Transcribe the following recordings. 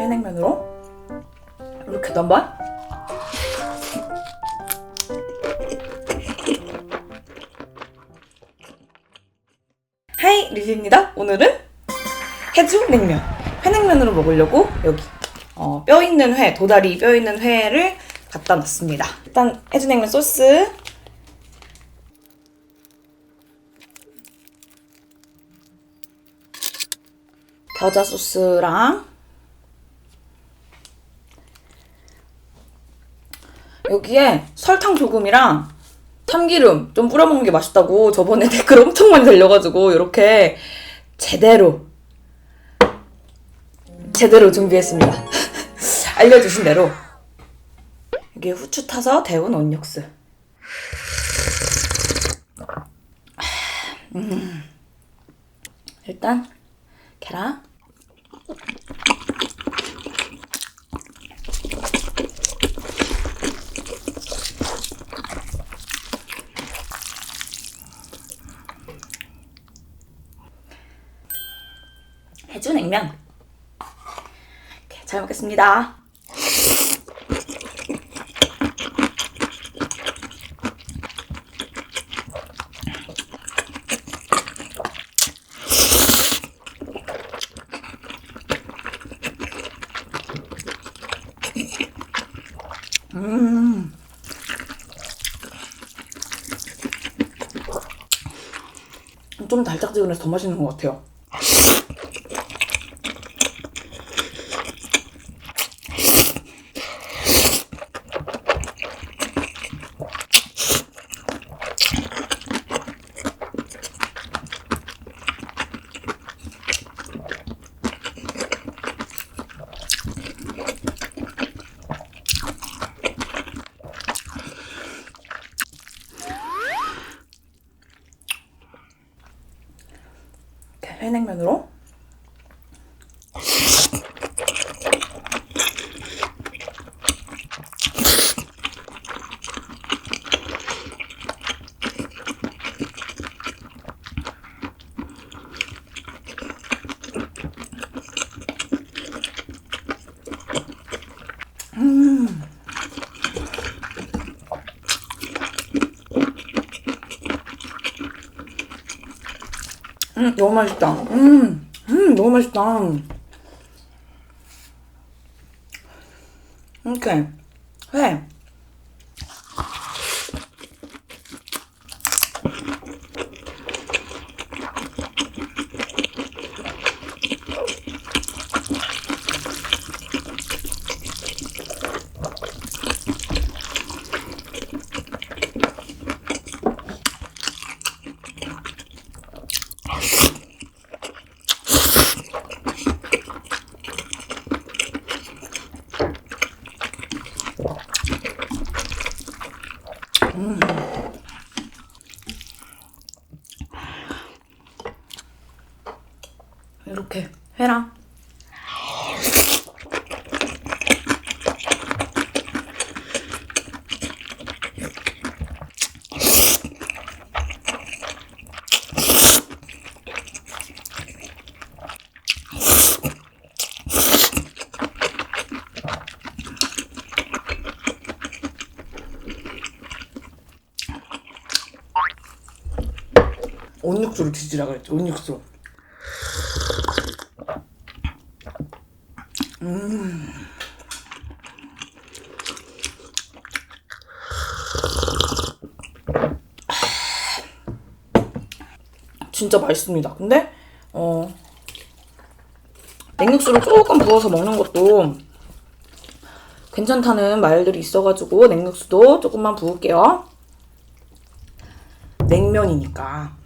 회냉면으로 이렇게도 한번. 하이, 리리입니다. 오늘은 해주냉면, 회냉면으로 먹으려고 여기 뼈 있는 회, 도다리 뼈 있는 회를 갖다 놨습니다. 일단 해주냉면 소스, 겨자 소스랑 여기에 설탕 조금이랑 참기름 좀 뿌려 먹는 게 맛있다고 저번에 댓글 엄청 많이 달려가지고 이렇게 제대로 준비했습니다. 알려주신 대로. 이게 후추 타서 데운 온육수. 일단 계란, 해주냉면. 이렇게 잘 먹겠습니다. 좀 달짝지근해서 더 맛있는 것 같아요. 회냉면으로 너무 맛있다. 너무 맛있다. 이렇게 회. 이렇게 회랑 온육수로 뒤지라 그랬죠. 온육수. 진짜 맛있습니다. 근데 냉육수를 조금 부어서 먹는 것도 괜찮다는 말들이 있어가지고 냉육수도 조금만 부을게요. 냉면이니까.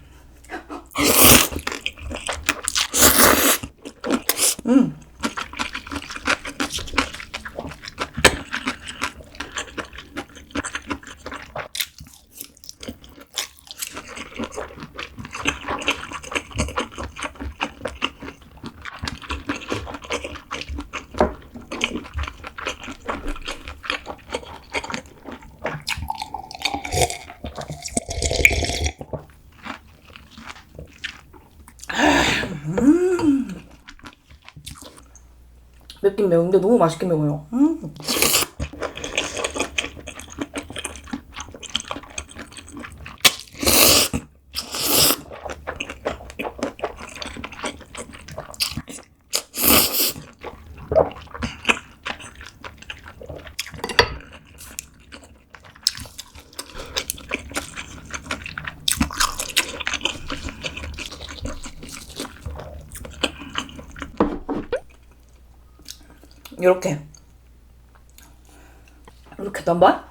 맵긴 매운데 너무 맛있게 매워요. 이렇게 한번.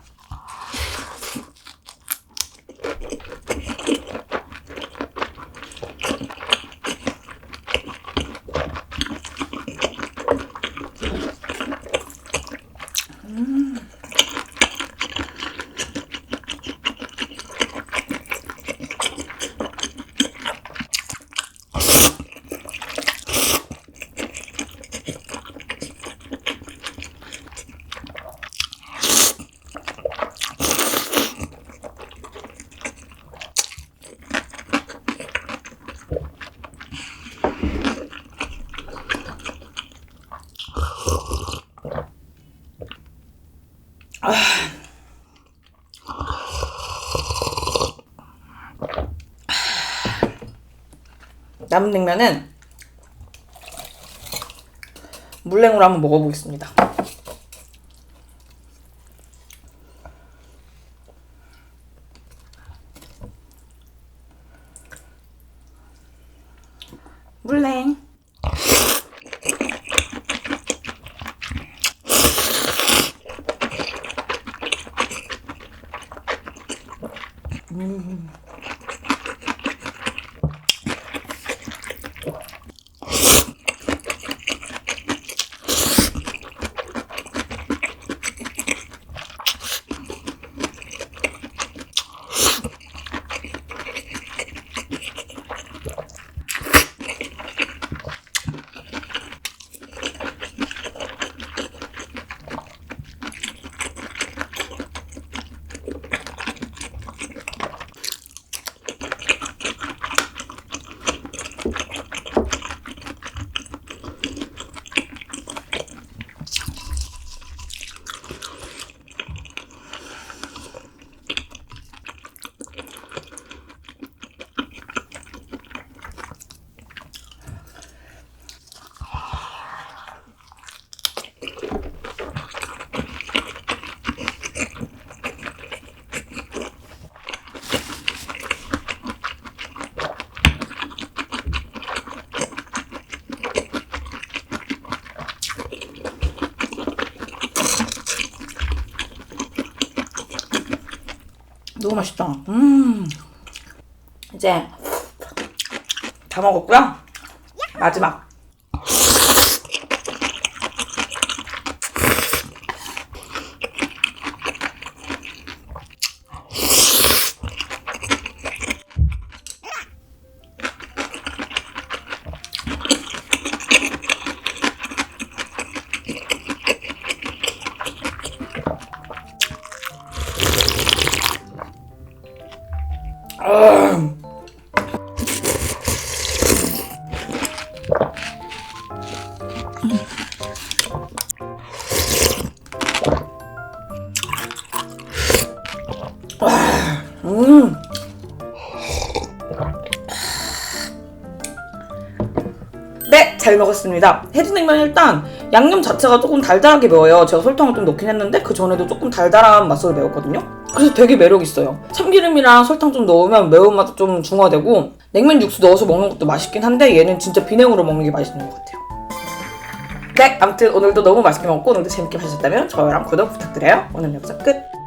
남은 냉면은 물냉으로 한번 먹어보겠습니다. 물냉. 너무 맛있다. 이제 다 먹었고요. 마지막. 네, 잘 먹었습니다. 해주냉면 일단 양념 자체가 조금 달달하게 매워요. 제가 설탕을 좀 넣긴 했는데 그 전에도 조금 달달한 맛으로 매웠거든요. 그래서 되게 매력있어요. 참기름이랑 설탕 좀 넣으면 매운맛도 좀 중화되고 냉면 육수 넣어서 먹는 것도 맛있긴 한데 얘는 진짜 비냉으로 먹는 게 맛있는 것 같아요. 네, 아무튼 오늘도 너무 맛있게 먹고 오늘도 재밌게 보셨다면 좋아요랑 구독 부탁드려요. 오늘 여기서 끝!